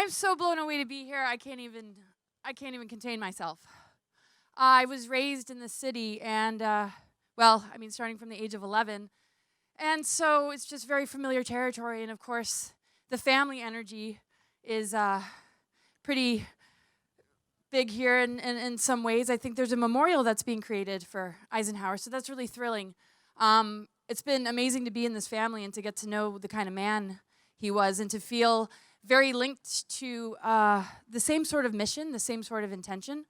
I'm so blown away to be here. I can't even contain myself. I was raised in the city, and starting from the age of 11, and so it's just very familiar territory. And of course, the family energy is pretty big here in some ways. I think there's a memorial that's being created for Eisenhower, so that's really thrilling. It's been amazing to be in this family and to get to know the kind of man he was, and to feel very linked to the same sort of mission, the same sort of intention.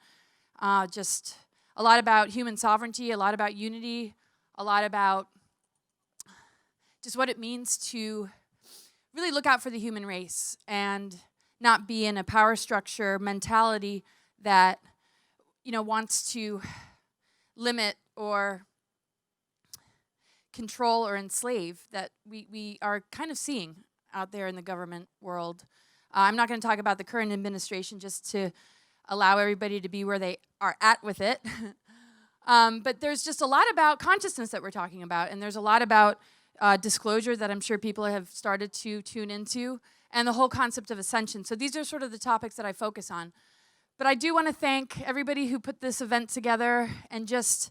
Just a lot about human sovereignty, a lot about unity, a lot about just what it means to really look out for the human race and not be in a power structure mentality that, wants to limit or control or enslave that we are kind of seeing out there in the government world. I'm not going to talk about the current administration just to allow everybody to be where they are at with it. But there's just a lot about consciousness that we're talking about, and there's a lot about disclosure that I'm sure people have started to tune into, and the whole concept of ascension. So these are sort of the topics that I focus on. But I do want to thank everybody who put this event together, and just,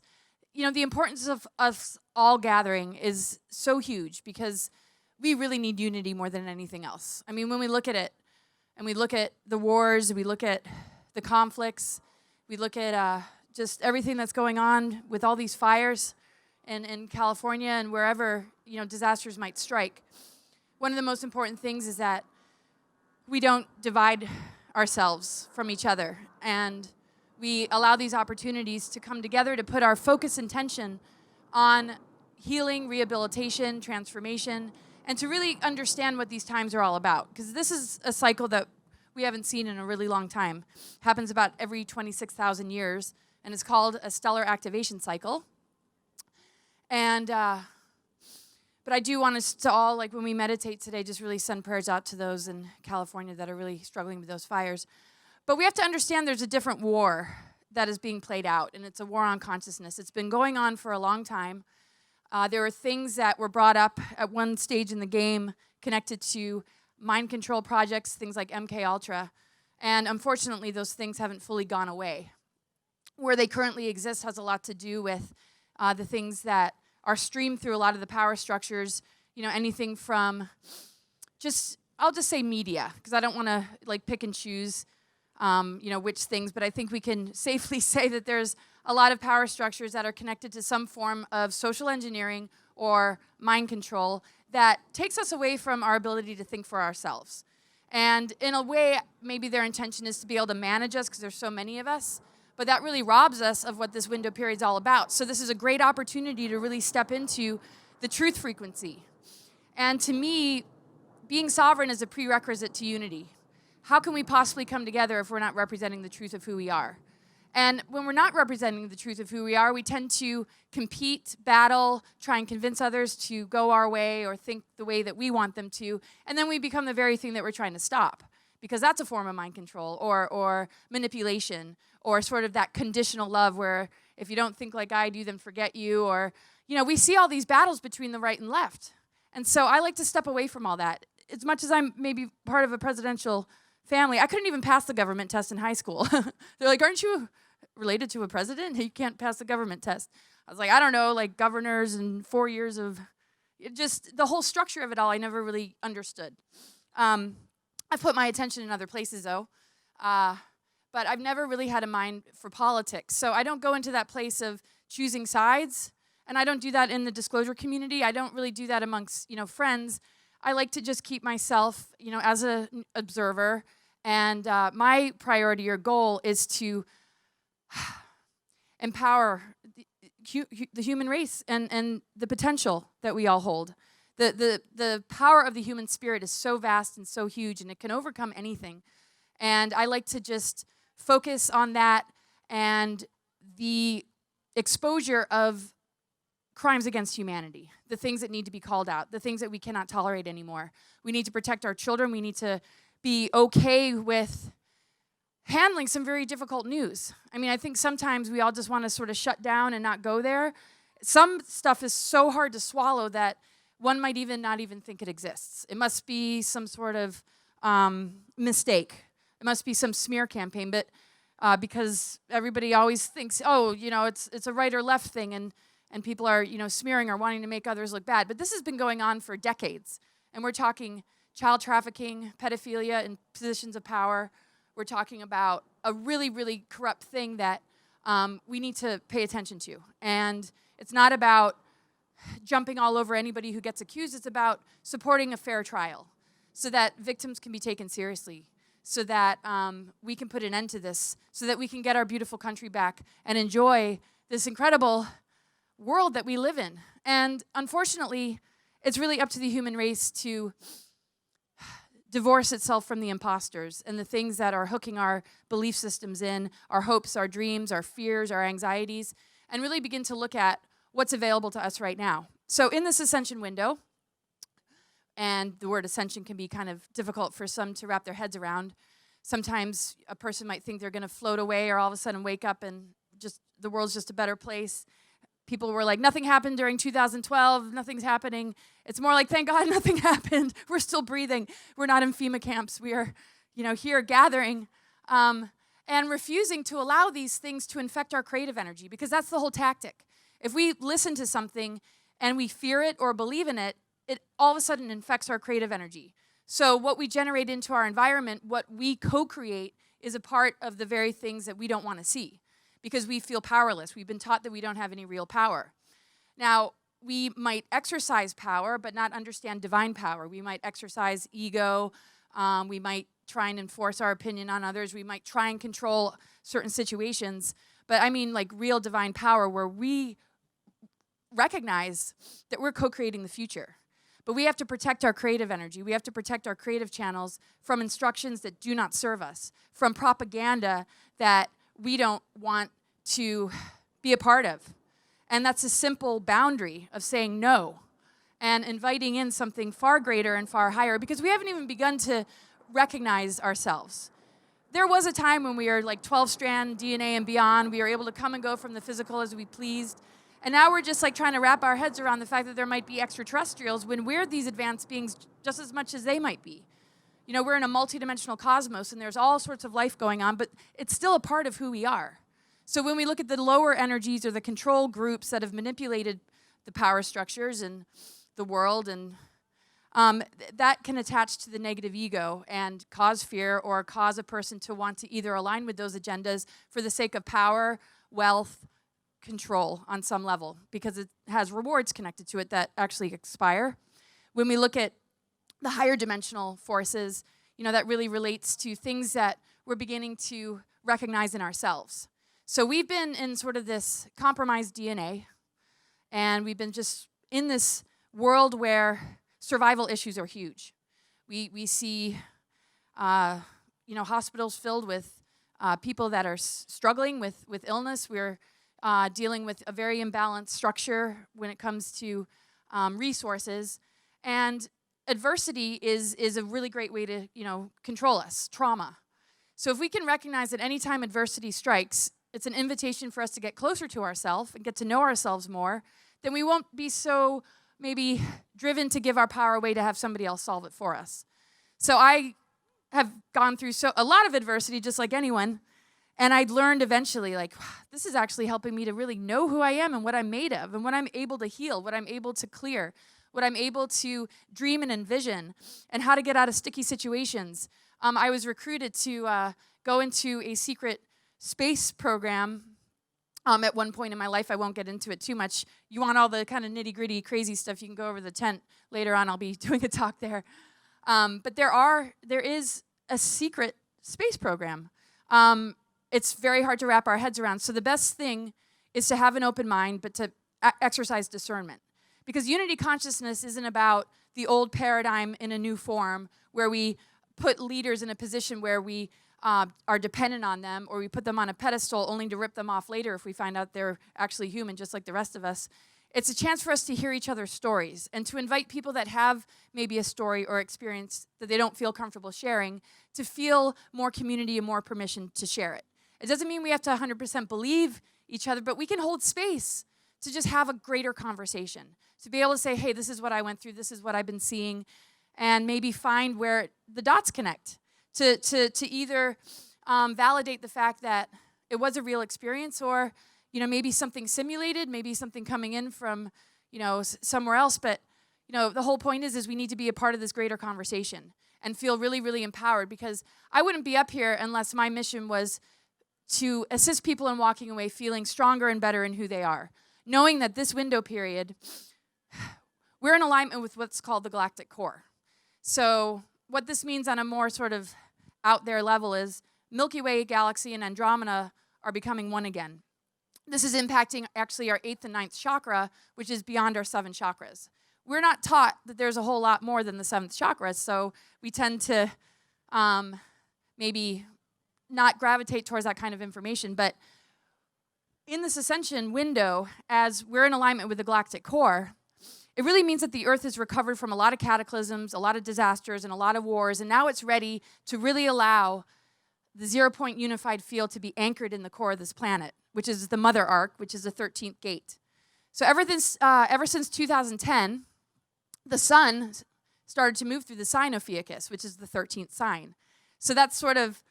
the importance of us all gathering is so huge, because we really need unity more than anything else. I mean, when we look at it, and we look at the wars, we look at the conflicts, we look at just everything that's going on with all these fires in California and wherever, disasters might strike. One of the most important things is that we don't divide ourselves from each other, and we allow these opportunities to come together to put our focus and tension on healing, rehabilitation, transformation, and to really understand what these times are all about. Because this is a cycle that we haven't seen in a really long time. It happens about every 26,000 years, and it's called a stellar activation cycle. And but I do want us to all, like when we meditate today, just really send prayers out to those in California that are really struggling with those fires. But we have to understand there's a different war that is being played out, and it's a war on consciousness. It's been going on for a long time. There were things that were brought up at one stage in the game connected to mind control projects, things like MKUltra, and unfortunately those things haven't fully gone away. Where they currently exist has a lot to do with the things that are streamed through a lot of the power structures, anything from I'll just say media, because I don't want to pick and choose, which things, but I think we can safely say that there's a lot of power structures that are connected to some form of social engineering or mind control that takes us away from our ability to think for ourselves. And in a way, maybe their intention is to be able to manage us because there's so many of us, but that really robs us of what this window period is all about. So this is a great opportunity to really step into the truth frequency. And to me, being sovereign is a prerequisite to unity. How can we possibly come together if we're not representing the truth of who we are? And when we're not representing the truth of who we are, we tend to compete, battle, try and convince others to go our way or think the way that we want them to, and then we become the very thing that we're trying to stop, because that's a form of mind control or manipulation, or sort of that conditional love where if you don't think like I do, then forget you, or, we see all these battles between the right and left. And so I like to step away from all that. As much as I'm maybe part of a presidential family, I couldn't even pass the government test in high school. They're like, aren't you related to a president? You can't pass the government test. I was like, I don't know, governors and 4 years of, just the whole structure of it all, I never really understood. I've put my attention in other places, though. But I've never really had a mind for politics. So I don't go into that place of choosing sides, and I don't do that in the disclosure community. I don't really do that amongst, friends. I like to just keep myself, as an observer, and my priority or goal is to empower the human race and the potential that we all hold. The power of the human spirit is so vast and so huge, and it can overcome anything. And I like to just focus on that and the exposure of crimes against humanity, the things that need to be called out, the things that we cannot tolerate anymore. We need to protect our children. We need to be okay with handling some very difficult news. I mean, I think sometimes we all just want to sort of shut down and not go there. Some stuff is so hard to swallow that one might even not even think it exists. It must be some sort of mistake. It must be some smear campaign, but because everybody always thinks, oh, it's a right or left thing, and people are, smearing or wanting to make others look bad. But this has been going on for decades, and we're talking child trafficking, pedophilia in positions of power. We're talking about a really, really corrupt thing that we need to pay attention to. And it's not about jumping all over anybody who gets accused. It's about supporting a fair trial so that victims can be taken seriously, so that we can put an end to this, so that we can get our beautiful country back and enjoy this incredible world that we live in. And unfortunately, it's really up to the human race to divorce itself from the imposters and the things that are hooking our belief systems in, our hopes, our dreams, our fears, our anxieties, and really begin to look at what's available to us right now. So in this ascension window, and the word ascension can be kind of difficult for some to wrap their heads around. Sometimes a person might think they're going to float away or all of a sudden wake up and just the world's just a better place. People were like, nothing happened during 2012, nothing's happening. It's more like, thank God nothing happened. We're still breathing. We're not in FEMA camps. We are, here gathering and refusing to allow these things to infect our creative energy, because that's the whole tactic. If we listen to something and we fear it or believe in it, it all of a sudden infects our creative energy. So what we generate into our environment, what we co-create, is a part of the very things that we don't want to see, because we feel powerless. We've been taught that we don't have any real power. Now, we might exercise power, but not understand divine power. We might exercise ego. We might try and enforce our opinion on others. We might try and control certain situations. But I mean like real divine power, where we recognize that we're co-creating the future. But we have to protect our creative energy. We have to protect our creative channels from instructions that do not serve us, from propaganda that we don't want to be a part of. And that's a simple boundary of saying no and inviting in something far greater and far higher, because we haven't even begun to recognize ourselves. There was a time when we were like 12-strand DNA and beyond. We were able to come and go from the physical as we pleased. And now we're just like trying to wrap our heads around the fact that there might be extraterrestrials when we're these advanced beings just as much as they might be. We're in a multidimensional cosmos, and there's all sorts of life going on, but it's still a part of who we are. So when we look at the lower energies or the control groups that have manipulated the power structures and the world, and that can attach to the negative ego and cause fear or cause a person to want to either align with those agendas for the sake of power, wealth, control on some level, because it has rewards connected to it that actually expire. When we look at the higher dimensional forces, that really relates to things that we're beginning to recognize in ourselves. So we've been in sort of this compromised DNA, and we've been just in this world where survival issues are huge. We see, hospitals filled with people that are struggling with illness. We're dealing with a very imbalanced structure when it comes to resources. And adversity is a really great way to, control us, trauma. So if we can recognize that any time adversity strikes, it's an invitation for us to get closer to ourselves and get to know ourselves more, then we won't be so maybe driven to give our power away to have somebody else solve it for us. So I have gone through a lot of adversity, just like anyone. And I'd learned eventually, like, this is actually helping me to really know who I am and what I'm made of and what I'm able to heal, what I'm able to clear, what I'm able to dream and envision, and how to get out of sticky situations. I was recruited to go into a secret space program at one point in my life. I won't get into it too much. You want all the kind of nitty-gritty, crazy stuff, you can go over the tent later on. I'll be doing a talk there. But there is a secret space program. It's very hard to wrap our heads around. So the best thing is to have an open mind, but to exercise discernment. Because unity consciousness isn't about the old paradigm in a new form, where we put leaders in a position where we are dependent on them, or we put them on a pedestal only to rip them off later if we find out they're actually human, just like the rest of us. It's a chance for us to hear each other's stories and to invite people that have maybe a story or experience that they don't feel comfortable sharing to feel more community and more permission to share it. It doesn't mean we have to 100% believe each other, but we can hold space to just have a greater conversation, to be able to say, hey, this is what I went through, this is what I've been seeing, and maybe find where the dots connect to either validate the fact that it was a real experience, or maybe something simulated, maybe something coming in from somewhere else. But the whole point is we need to be a part of this greater conversation and feel really, really empowered, because I wouldn't be up here unless my mission was to assist people in walking away feeling stronger and better in who they are, knowing that this window period, we're in alignment with what's called the galactic core. So what this means on a more sort of out there level is Milky Way galaxy and Andromeda are becoming one again. This is impacting actually our 8th and 9th chakra, which is beyond our 7 chakras. We're not taught that there's a whole lot more than the 7th chakra, so we tend to maybe not gravitate towards that kind of information. But in this ascension window, as we're in alignment with the galactic core, it really means that the Earth has recovered from a lot of cataclysms, a lot of disasters, and a lot of wars, and now it's ready to really allow the 0-point unified field to be anchored in the core of this planet, which is the mother arc, which is the 13th gate. So ever since 2010, the sun started to move through the sign of Ophiuchus, which is the 13th sign. So that's sort of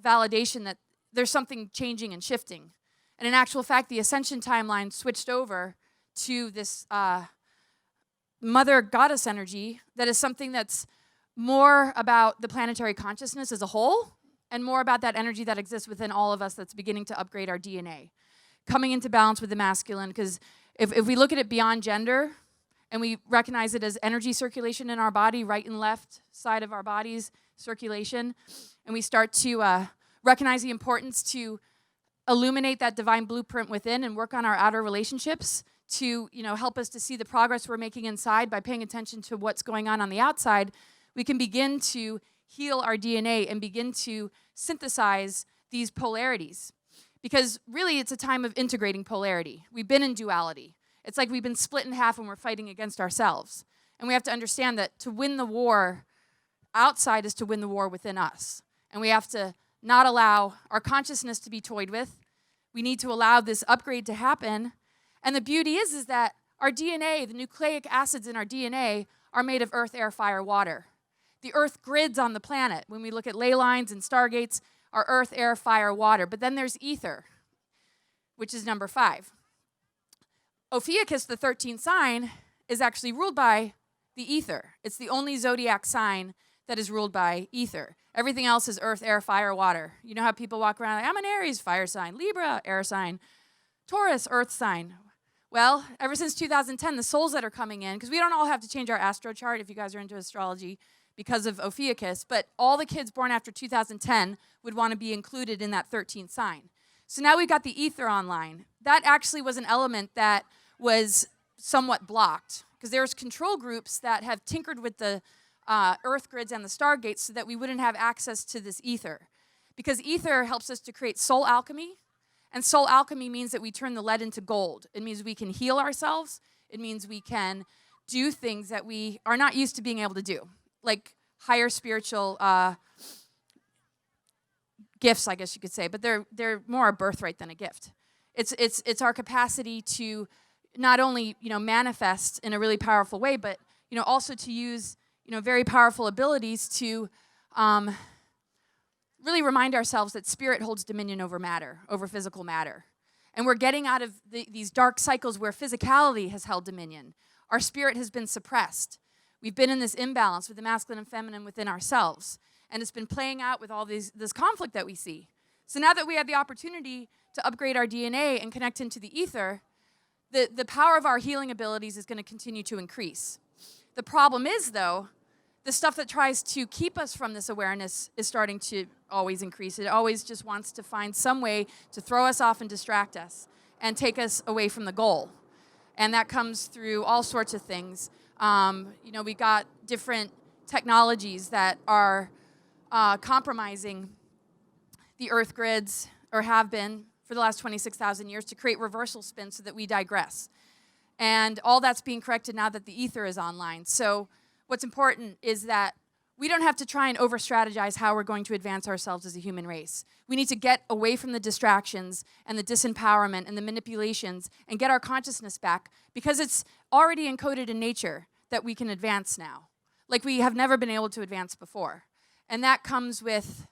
validation that there's something changing and shifting. And in actual fact, the ascension timeline switched over to this mother goddess energy that is something that's more about the planetary consciousness as a whole and more about that energy that exists within all of us that's beginning to upgrade our DNA, coming into balance with the masculine. Because if we look at it beyond gender, and we recognize it as energy circulation in our body, right and left side of our bodies, circulation, and we start to recognize the importance to illuminate that divine blueprint within and work on our outer relationships to help us to see the progress we're making inside by paying attention to what's going on the outside, we can begin to heal our DNA and begin to synthesize these polarities. Because really it's a time of integrating polarity. We've been in duality. It's like we've been split in half and we're fighting against ourselves. And we have to understand that to win the war outside is to win the war within us. And we have to not allow our consciousness to be toyed with. We need to allow this upgrade to happen. And the beauty is that our DNA, the nucleic acids in our DNA, are made of earth, air, fire, water. The earth grids on the planet. When we look at ley lines and stargates, are earth, air, fire, water. But then there's ether, which is number 5. Ophiuchus, the 13th sign, is actually ruled by the ether. It's the only zodiac sign that is ruled by ether. Everything else is earth, air, fire, water. You know how people walk around like, I'm an Aries, fire sign, Libra, air sign, Taurus, earth sign. Well, ever since 2010, the souls that are coming in, because we don't all have to change our astro chart if you guys are into astrology because of Ophiuchus, but all the kids born after 2010 would want to be included in that 13th sign. So now we've got the ether online. That actually was an element that was somewhat blocked, because there's control groups that have tinkered with the earth grids and the stargates so that we wouldn't have access to this ether. Because ether helps us to create soul alchemy, and soul alchemy means that we turn the lead into gold. It means we can heal ourselves. It means we can do things that we are not used to being able to do, like higher spiritual gifts, I guess you could say, but they're more a birthright than a gift. It's our capacity to not only manifest in a really powerful way, but also to use very powerful abilities to really remind ourselves that spirit holds dominion over matter, over physical matter. And we're getting out of these dark cycles where physicality has held dominion. Our spirit has been suppressed. We've been in this imbalance with the masculine and feminine within ourselves. And it's been playing out with all this conflict that we see. So now that we have the opportunity to upgrade our DNA and connect into the ether, the power of our healing abilities is going to continue to increase. The problem is, though, the stuff that tries to keep us from this awareness is starting to always increase. It always just wants to find some way to throw us off and distract us and take us away from the goal. And that comes through all sorts of things. We got different technologies that are compromising the earth grids, or have been for the last 26,000 years, to create reversal spin so that we digress. And all that's being corrected now that the ether is online. So what's important is that we don't have to try and over-strategize how we're going to advance ourselves as a human race. We need to get away from the distractions and the disempowerment and the manipulations and get our consciousness back, because it's already encoded in nature that we can advance now. like we have never been able to advance before. And that comes with,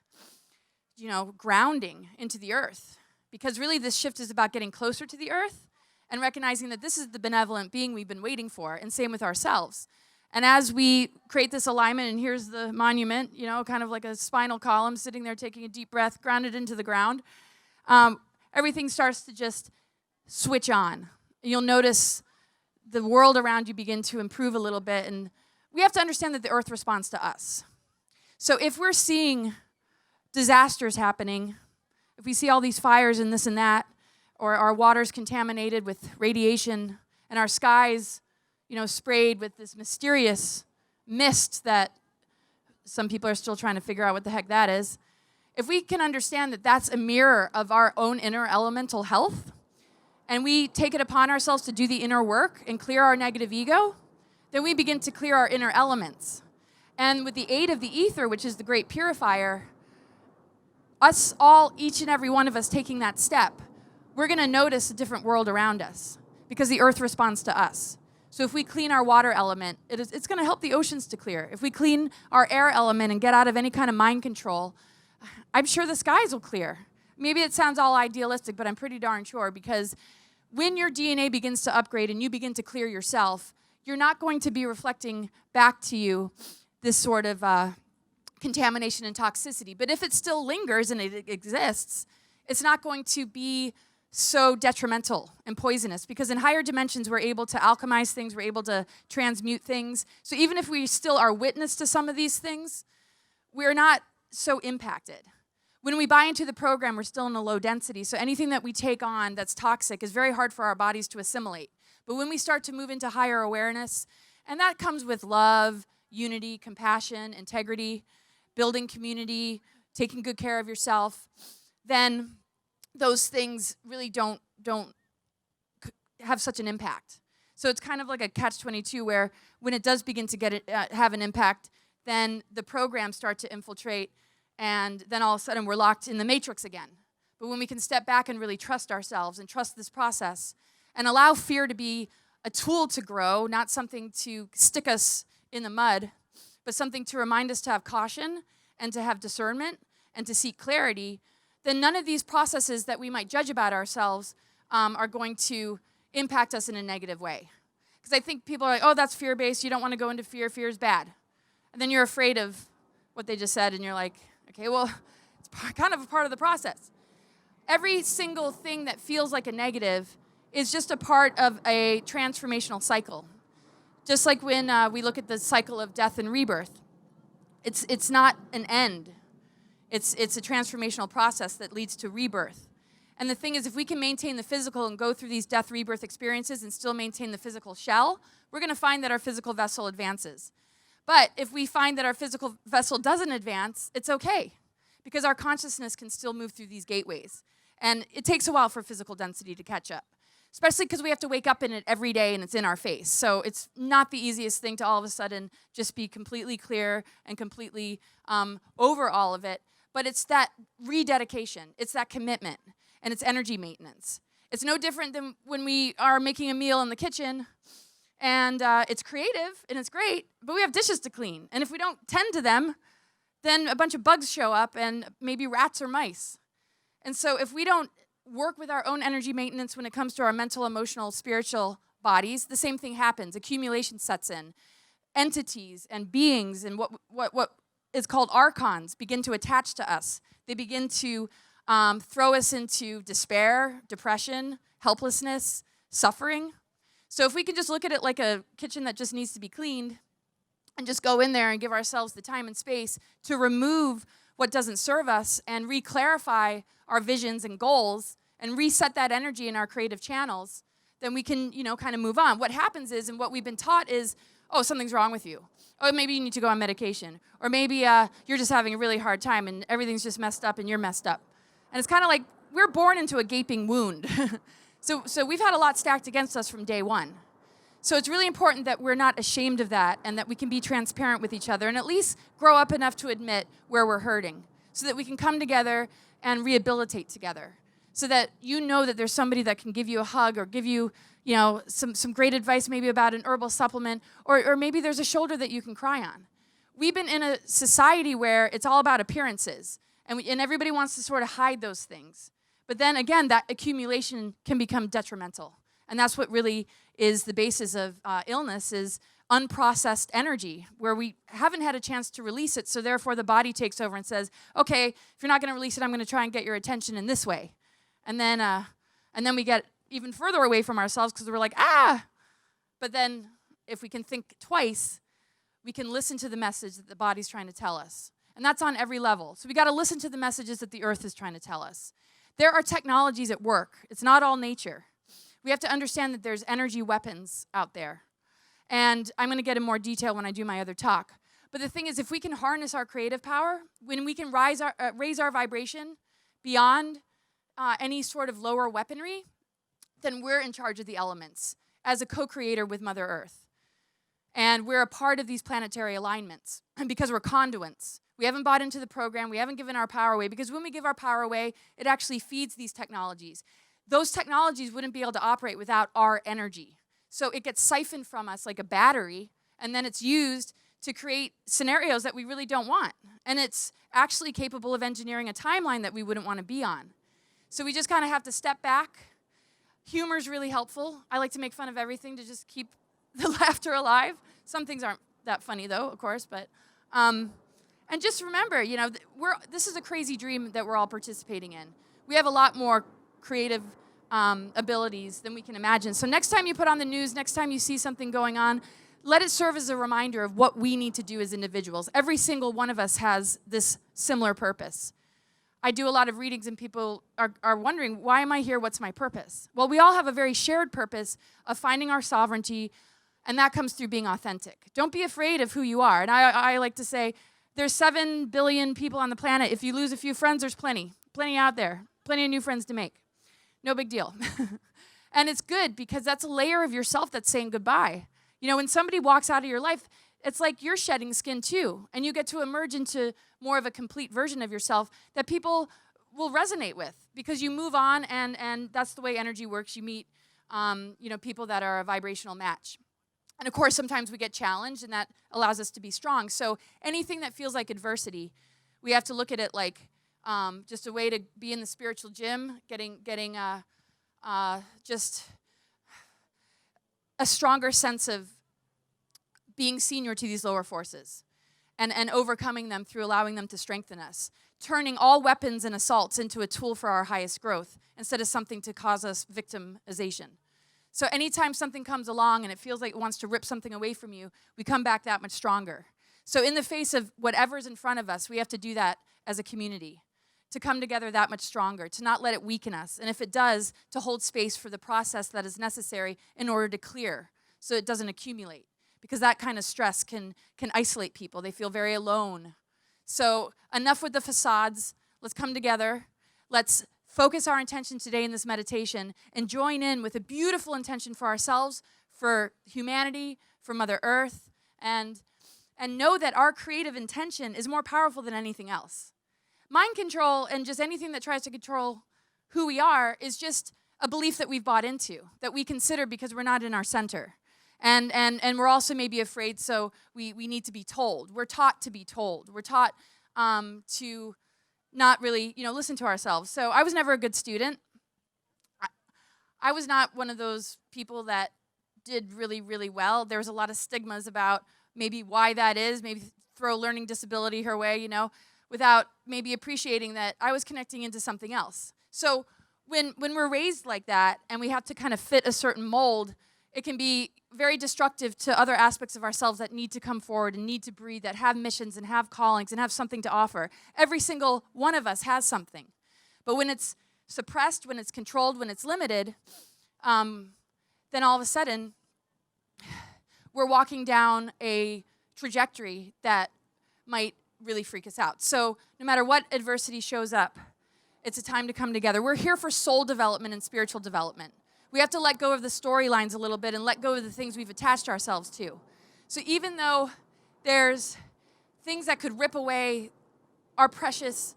grounding into the earth. Because really this shift is about getting closer to the earth and recognizing that this is the benevolent being we've been waiting for, and same with ourselves. And as we create this alignment, and here's the monument, kind of like a spinal column, sitting there taking a deep breath, grounded into the ground, everything starts to just switch on. You'll notice the world around you begin to improve a little bit, and we have to understand that the earth responds to us. So if we're seeing disasters happening, if we see all these fires and this and that, or our water's contaminated with radiation, and our skies, sprayed with this mysterious mist that some people are still trying to figure out what the heck that is, if we can understand that that's a mirror of our own inner elemental health, and we take it upon ourselves to do the inner work and clear our negative ego, then we begin to clear our inner elements. And with the aid of the ether, which is the great purifier, us all, each and every one of us taking that step, we're going to notice a different world around us because the earth responds to us. So if we clean our water element, it's going to help the oceans to clear. If we clean our air element and get out of any kind of mind control, I'm sure the skies will clear. Maybe it sounds all idealistic, but I'm pretty darn sure, because when your DNA begins to upgrade and you begin to clear yourself, you're not going to be reflecting back to you this sort of contamination and toxicity. But if it still lingers and it exists, it's not going to be so detrimental and poisonous, because in higher dimensions we're able to alchemize things, we're able to transmute things. So even if we still are witness to some of these things, we're not so impacted. When we buy into the program, we're still in a low density, so anything that we take on that's toxic is very hard for our bodies to assimilate. But when we start to move into higher awareness, and that comes with love, unity, compassion, integrity, building community, taking good care of yourself, then those things really don't have such an impact. So it's kind of like a catch-22 where when it does begin to have an impact, then the programs start to infiltrate, and then all of a sudden we're locked in the matrix again. But when we can step back and really trust ourselves and trust this process and allow fear to be a tool to grow, not something to stick us in the mud, but something to remind us to have caution and to have discernment and to seek clarity, then none of these processes that we might judge about ourselves are going to impact us in a negative way. Because I think people are like, oh, that's fear-based. You don't want to go into fear. Fear is bad. And then you're afraid of what they just said, and you're like, okay, well, it's kind of a part of the process. Every single thing that feels like a negative is just a part of a transformational cycle. Just like when we look at the cycle of death and rebirth. It's not an end. It's a transformational process that leads to rebirth. And the thing is, if we can maintain the physical and go through these death rebirth experiences and still maintain the physical shell, we're going to find that our physical vessel advances. But if we find that our physical vessel doesn't advance, it's okay, because our consciousness can still move through these gateways. And it takes a while for physical density to catch up, especially because we have to wake up in it every day and it's in our face. So it's not the easiest thing to all of a sudden just be completely clear and completely over all of it. But it's that rededication, it's that commitment, and it's energy maintenance. It's no different than when we are making a meal in the kitchen, and it's creative and it's great, but we have dishes to clean. And if we don't tend to them, then a bunch of bugs show up and maybe rats or mice. And so if we don't work with our own energy maintenance when it comes to our mental, emotional, spiritual bodies, the same thing happens. Accumulation sets in. Entities and beings and what is called archons begin to attach to us. They begin to throw us into despair, depression, helplessness, suffering. So if we can just look at it like a kitchen that just needs to be cleaned and just go in there and give ourselves the time and space to remove what doesn't serve us and re-clarify our visions and goals and reset that energy in our creative channels, then we can, kind of move on. What happens is, and what we've been taught is, oh, something's wrong with you. Oh, maybe you need to go on medication. Or maybe you're just having a really hard time and everything's just messed up and you're messed up. And it's kind of like we're born into a gaping wound. So we've had a lot stacked against us from day one. So it's really important that we're not ashamed of that and that we can be transparent with each other and at least grow up enough to admit where we're hurting so that we can come together and rehabilitate together so that you know that there's somebody that can give you a hug or give you, some great advice maybe about an herbal supplement, or maybe there's a shoulder that you can cry on. We've been in a society where it's all about appearances, and everybody wants to sort of hide those things. But then again, that accumulation can become detrimental. And that's what really is the basis of illness, is unprocessed energy, where we haven't had a chance to release it, so therefore the body takes over and says, okay, if you're not going to release it, I'm going to try and get your attention in this way. And then we get even further away from ourselves because we're like, ah! But then if we can think twice, we can listen to the message that the body's trying to tell us. And that's on every level. So we got to listen to the messages that the earth is trying to tell us. There are technologies at work. It's not all nature. We have to understand that there's energy weapons out there. And I'm going to get in more detail when I do my other talk. But the thing is, if we can harness our creative power, when we can raise our vibration beyond any sort of lower weaponry, then we're in charge of the elements as a co-creator with Mother Earth. And we're a part of these planetary alignments because we're conduits. We haven't bought into the program. We haven't given our power away, because when we give our power away, it actually feeds these technologies. Those technologies wouldn't be able to operate without our energy. So it gets siphoned from us like a battery, and then it's used to create scenarios that we really don't want. And it's actually capable of engineering a timeline that we wouldn't want to be on. So we just kind of have to step back. Humor is really helpful. I like to make fun of everything to just keep the laughter alive. Some things aren't that funny, though, of course, but... And just remember, this is a crazy dream that we're all participating in. We have a lot more creative abilities than we can imagine. So next time you put on the news, next time you see something going on, let it serve as a reminder of what we need to do as individuals. Every single one of us has this similar purpose. I do a lot of readings, and people are wondering, why am I here? What's my purpose? Well, we all have a very shared purpose of finding our sovereignty, and that comes through being authentic. Don't be afraid of who you are. And I like to say, there's 7 billion people on the planet. If you lose a few friends, there's plenty out there. Plenty of new friends to make. No big deal. And it's good, because that's a layer of yourself that's saying goodbye. When somebody walks out of your life, it's like you're shedding skin too. And you get to emerge into more of a complete version of yourself that people will resonate with, because you move on, and that's the way energy works. You meet people that are a vibrational match. And of course, sometimes we get challenged, and that allows us to be strong. So anything that feels like adversity, we have to look at it like just a way to be in the spiritual gym, getting just a stronger sense of being senior to these lower forces, and overcoming them through allowing them to strengthen us, turning all weapons and assaults into a tool for our highest growth instead of something to cause us victimization. So anytime something comes along and it feels like it wants to rip something away from you, we come back that much stronger. So in the face of whatever's in front of us, we have to do that as a community, to come together that much stronger, to not let it weaken us. And if it does, to hold space for the process that is necessary in order to clear, so it doesn't accumulate. Because that kind of stress can isolate people. They feel very alone. So enough with the facades. Let's come together. Let's focus our intention today in this meditation and join in with a beautiful intention for ourselves, for humanity, for Mother Earth, and know that our creative intention is more powerful than anything else. Mind control and just anything that tries to control who we are is just a belief that we've bought into, that we consider because we're not in our center. And we're also maybe afraid, so we need to be told. We're taught to be told. We're taught to not really, listen to ourselves. So I was never a good student. I was not one of those people that did really, really well. There was a lot of stigmas about maybe why that is, maybe throw learning disability her way, without maybe appreciating that I was connecting into something else. So when we're raised like that and we have to kind of fit a certain mold, it can be very destructive to other aspects of ourselves that need to come forward and need to breathe, that have missions and have callings and have something to offer. Every single one of us has something. But when it's suppressed, when it's controlled, when it's limited, then all of a sudden, we're walking down a trajectory that might really freak us out. So no matter what adversity shows up, it's a time to come together. We're here for soul development and spiritual development. We have to let go of the storylines a little bit and let go of the things we've attached ourselves to. So even though there's things that could rip away our precious,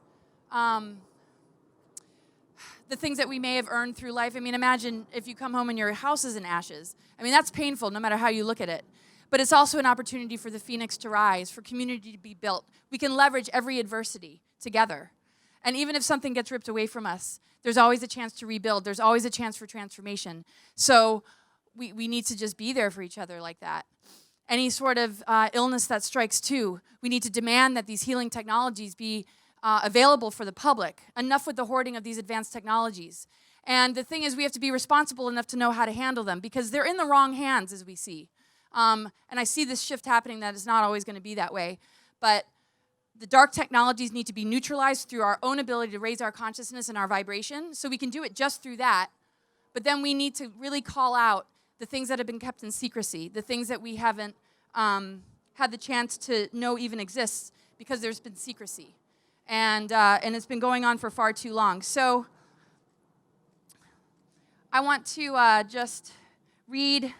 the things that we may have earned through life. I mean, imagine if you come home and your house is in ashes. I mean, that's painful no matter how you look at it. But it's also an opportunity for the phoenix to rise, for community to be built. We can leverage every adversity together. And even if something gets ripped away from us, there's always a chance to rebuild. There's always a chance for transformation. So we need to just be there for each other like that. Any sort of illness that strikes too, we need to demand that these healing technologies be available for the public. Enough with the hoarding of these advanced technologies. And the thing is, we have to be responsible enough to know how to handle them because they're in the wrong hands, as we see. And I see this shift happening that it's not always going to be that way. But the dark technologies need to be neutralized through our own ability to raise our consciousness and our vibration. So we can do it just through that. But then we need to really call out the things that have been kept in secrecy, the things that we haven't had the chance to know even exists because there's been secrecy. And it's been going on for far too long. So I want to just read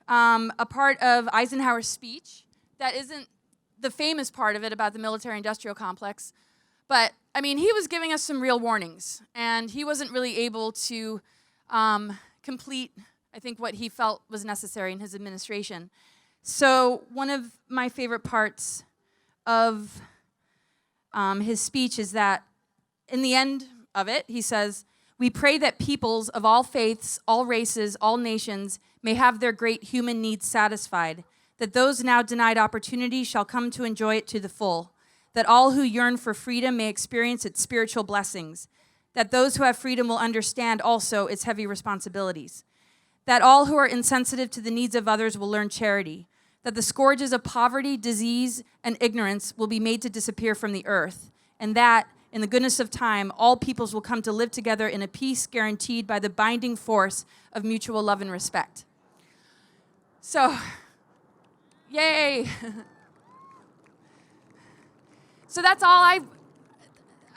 a part of Eisenhower's speech that isn't the famous part of it about the military-industrial complex. But, I mean, he was giving us some real warnings. And he wasn't really able to complete, I think, what he felt was necessary in his administration. So one of my favorite parts of his speech is that in the end of it, he says, "We pray that peoples of all faiths, all races, all nations may have their great human needs satisfied, that those now denied opportunity shall come to enjoy it to the full, that all who yearn for freedom may experience its spiritual blessings, that those who have freedom will understand also its heavy responsibilities, that all who are insensitive to the needs of others will learn charity, that the scourges of poverty, disease, and ignorance will be made to disappear from the earth, and that, in the goodness of time, all peoples will come to live together in a peace guaranteed by the binding force of mutual love and respect." So, yay! So that's all I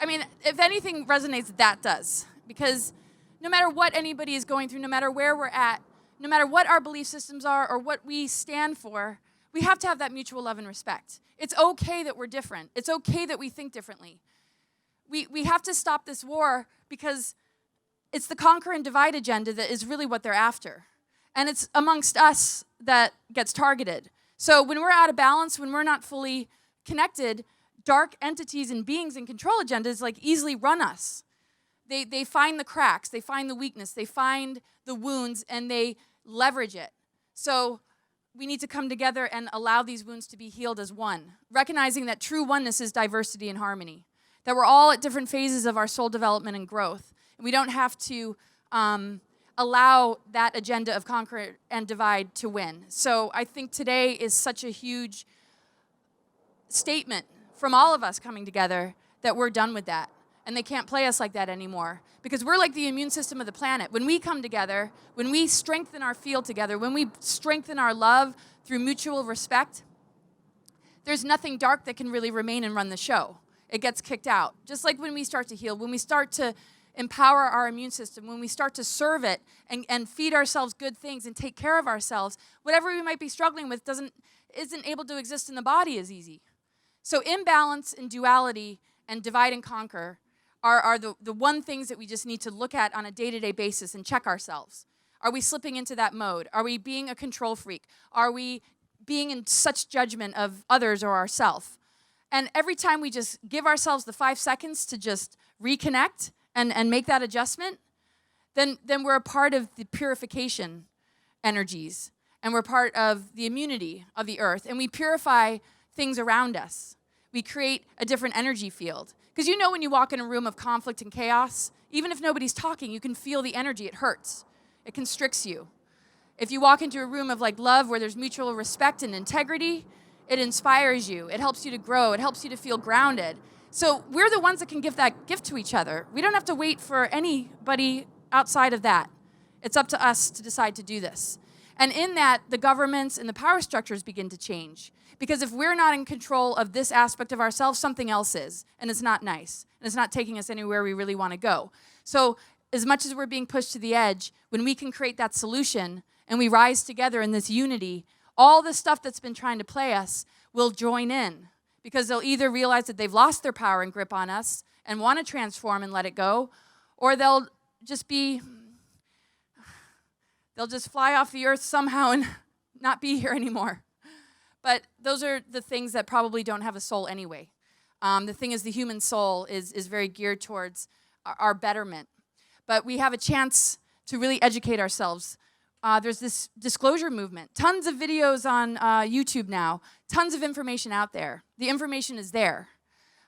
mean, if anything resonates, that does. Because no matter what anybody is going through, no matter where we're at, no matter what our belief systems are or what we stand for, we have to have that mutual love and respect. It's okay that we're different. It's okay that we think differently. We have to stop this war because it's the conquer and divide agenda that is really what they're after. And it's amongst us that gets targeted. So when we're out of balance, when we're not fully connected, dark entities and beings and control agendas like easily run us. They find the cracks, they find the weakness, they find the wounds, and they leverage it. So we need to come together and allow these wounds to be healed as one, recognizing that true oneness is diversity and harmony, that we're all at different phases of our soul development and growth. And we don't have to allow that agenda of conquer and divide to win. So I think today is such a huge statement from all of us coming together that we're done with that. And they can't play us like that anymore. Because we're like the immune system of the planet. When we come together, when we strengthen our field together, when we strengthen our love through mutual respect, there's nothing dark that can really remain and run the show. It gets kicked out. Just like when we start to heal, when we start to empower our immune system, when we start to serve it and feed ourselves good things and take care of ourselves, whatever we might be struggling with isn't able to exist in the body as easy. So imbalance and duality and divide and conquer are the one things that we just need to look at on a day-to-day basis and check ourselves. Are we slipping into that mode? Are we being a control freak? Are we being in such judgment of others or ourselves? And every time we just give ourselves the 5 seconds to just reconnect and make that adjustment, then we're a part of the purification energies, and we're part of the immunity of the earth, and we purify things around us. We create a different energy field. Because you know when you walk in a room of conflict and chaos, even if nobody's talking, you can feel the energy. It hurts. It constricts you. If you walk into a room of like love where there's mutual respect and integrity, it inspires you. It helps you to grow. It helps you to feel grounded. So we're the ones that can give that gift to each other. We don't have to wait for anybody outside of that. It's up to us to decide to do this. And in that, the governments and the power structures begin to change. Because if we're not in control of this aspect of ourselves, something else is. And it's not nice. And it's not taking us anywhere we really want to go. So as much as we're being pushed to the edge, when we can create that solution and we rise together in this unity, all the stuff that's been trying to play us will join in. Because they'll either realize that they've lost their power and grip on us and want to transform and let it go, or they'll just fly off the earth somehow and not be here anymore. But those are the things that probably don't have a soul anyway. The thing is, the human soul is very geared towards our betterment. But we have a chance to really educate ourselves. There's this disclosure movement. Tons of videos on YouTube now. Tons of information out there. The information is there.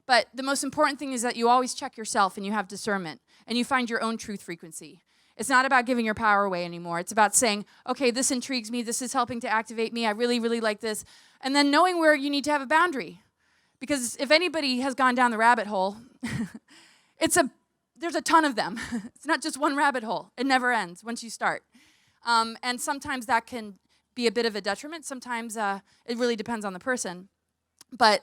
But the most important thing is that you always check yourself and you have discernment. And you find your own truth frequency. It's not about giving your power away anymore. It's about saying, okay, this intrigues me. This is helping to activate me. I really, really like this. And then knowing where you need to have a boundary. Because if anybody has gone down the rabbit hole, there's a ton of them. It's not just one rabbit hole. It never ends once you start. And sometimes that can be a bit of a detriment. Sometimes it really depends on the person. But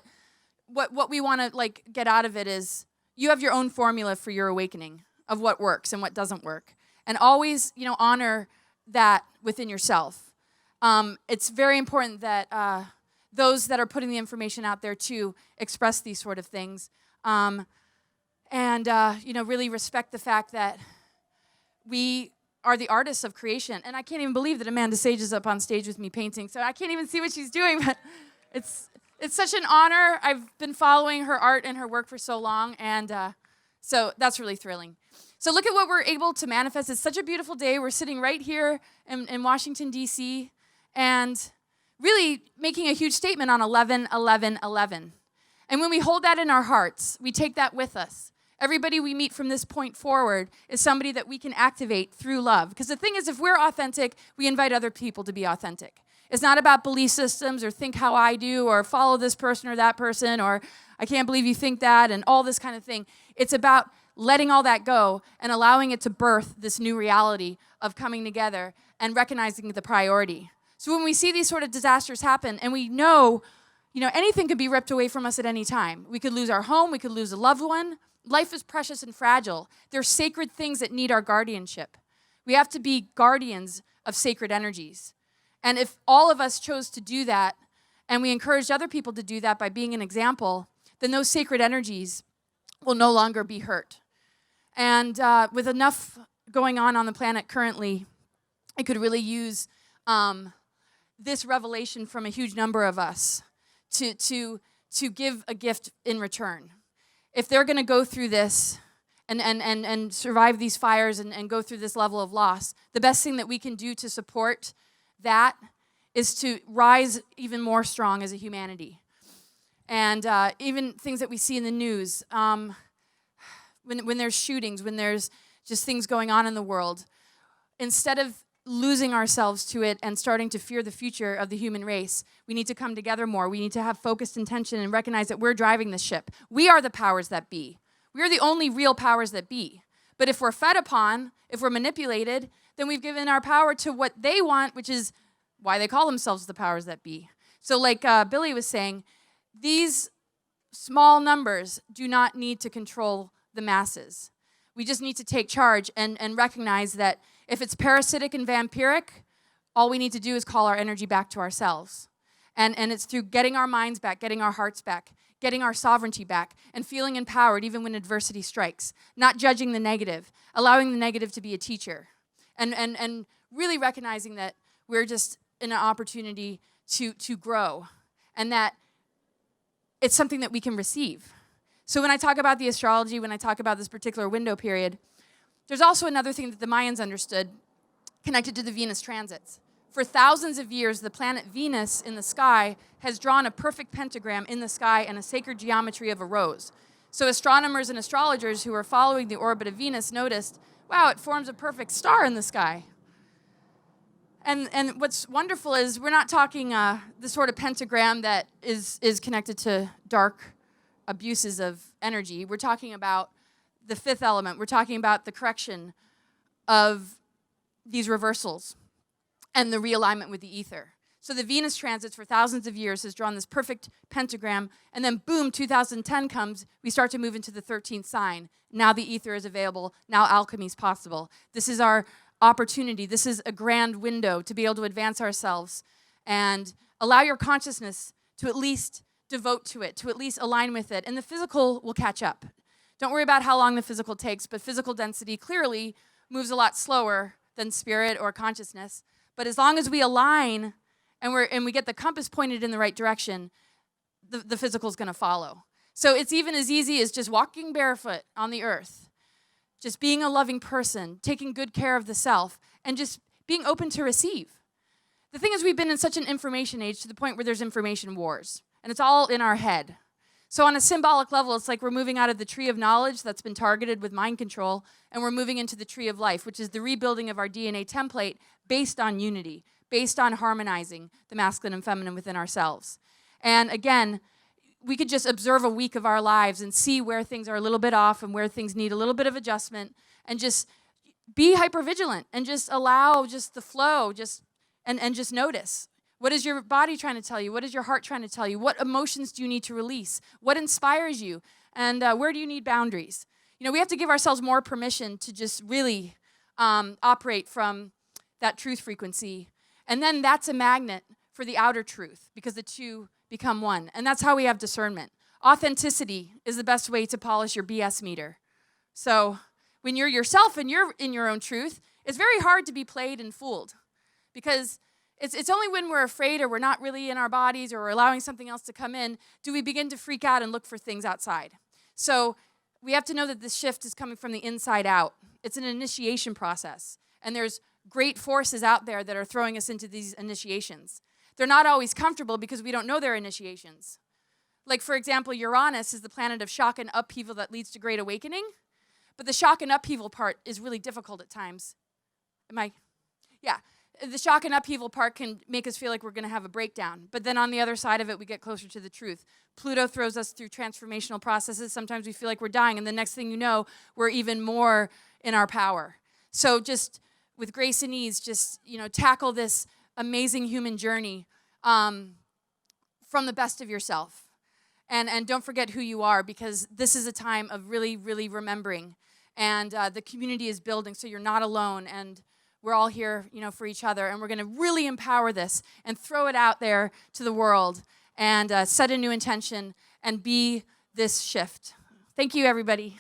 what we want to get out of it is you have your own formula for your awakening of what works and what doesn't work. And always, honor that within yourself. It's very important that those that are putting the information out there to express these sort of things. And really respect the fact that we are the artists of creation. And I can't even believe that Amanda Sage is up on stage with me painting, so I can't even see what she's doing, but it's such an honor. I've been following her art and her work for so long, and so that's really thrilling. So look at what we're able to manifest. It's such a beautiful day. We're sitting right here in Washington, D.C., and really making a huge statement on 11-11-11. And when we hold that in our hearts, we take that with us. Everybody we meet from this point forward is somebody that we can activate through love. Because the thing is, if we're authentic, we invite other people to be authentic. It's not about belief systems or think how I do or follow this person or that person or I can't believe you think that and all this kind of thing. It's about letting all that go and allowing it to birth this new reality of coming together and recognizing the priority. So when we see these sort of disasters happen and we know, anything could be ripped away from us at any time. We could lose our home. We could lose a loved one. Life is precious and fragile. They're sacred things that need our guardianship. We have to be guardians of sacred energies. And if all of us chose to do that, and we encouraged other people to do that by being an example, then those sacred energies will no longer be hurt. And with enough going on the planet currently, I could really use this revelation from a huge number of us to give a gift in return. If they're going to go through this and survive these fires and go through this level of loss, the best thing that we can do to support that is to rise even more strong as a humanity. And even things that we see in the news, when there's shootings, when there's just things going on in the world, instead of losing ourselves to it and starting to fear the future of the human race, we need to come together more. We need to have focused intention and recognize that we're driving this ship. We are the powers that be. We are the only real powers that be. But if we're fed upon, if we're manipulated, then we've given our power to what they want, which is why they call themselves the powers that be. So like Billy was saying, these small numbers do not need to control the masses. We just need to take charge and recognize that if it's parasitic and vampiric, all we need to do is call our energy back to ourselves. And it's through getting our minds back, getting our hearts back, getting our sovereignty back, and feeling empowered even when adversity strikes. Not judging the negative, allowing the negative to be a teacher. And really recognizing that we're just in an opportunity to grow. And that it's something that we can receive. So when I talk about the astrology, when I talk about this particular window period, there's also another thing that the Mayans understood connected to the Venus transits. For thousands of years, the planet Venus in the sky has drawn a perfect pentagram in the sky and a sacred geometry of a rose. So astronomers and astrologers who were following the orbit of Venus noticed, wow, it forms a perfect star in the sky. And what's wonderful is we're not talking the sort of pentagram that is connected to dark abuses of energy. We're talking about the fifth element. We're talking about the correction of these reversals and the realignment with the ether. So the Venus transits for thousands of years has drawn this perfect pentagram, and then boom, 2010 comes, we start to move into the 13th sign. Now the ether is available. Now alchemy is possible. This is our opportunity. This is a grand window to be able to advance ourselves and allow your consciousness to at least devote to it, to at least align with it, and the physical will catch up. Don't worry about how long the physical takes, but physical density clearly moves a lot slower than spirit or consciousness. But as long as we align and we get the compass pointed in the right direction, the physical is going to follow. So it's even as easy as just walking barefoot on the earth, just being a loving person, taking good care of the self, and just being open to receive. The thing is, we've been in such an information age to the point where there's information wars, and it's all in our head. So on a symbolic level, it's like we're moving out of the tree of knowledge that's been targeted with mind control, and we're moving into the tree of life, which is the rebuilding of our DNA template based on unity, based on harmonizing the masculine and feminine within ourselves. And again, we could just observe a week of our lives and see where things are a little bit off and where things need a little bit of adjustment, and just be hypervigilant and just allow just the flow, and just notice. What is your body trying to tell you? What is your heart trying to tell you? What emotions do you need to release? What inspires you? And where do you need boundaries? You know, we have to give ourselves more permission to just really operate from that truth frequency. And then that's a magnet for the outer truth, because the two become one. And that's how we have discernment. Authenticity is the best way to polish your BS meter. So when you're yourself and you're in your own truth, it's very hard to be played and fooled, because it's only when we're afraid or we're not really in our bodies or we're allowing something else to come in do we begin to freak out and look for things outside. So we have to know that this shift is coming from the inside out. It's an initiation process. And there's great forces out there that are throwing us into these initiations. They're not always comfortable because we don't know their initiations. Like, for example, Uranus is the planet of shock and upheaval that leads to great awakening. But the shock and upheaval part is really difficult at times. Yeah. The shock and upheaval part can make us feel like we're going to have a breakdown. But then on the other side of it, we get closer to the truth. Pluto throws us through transformational processes. Sometimes we feel like we're dying, and the next thing you know, we're even more in our power. So just with grace and ease, just, tackle this amazing human journey from the best of yourself. And don't forget who you are, because this is a time of really, really remembering. And the community is building, so you're not alone. And we're all here, for each other, and we're going to really empower this and throw it out there to the world and set a new intention and be this shift. Thank you, everybody.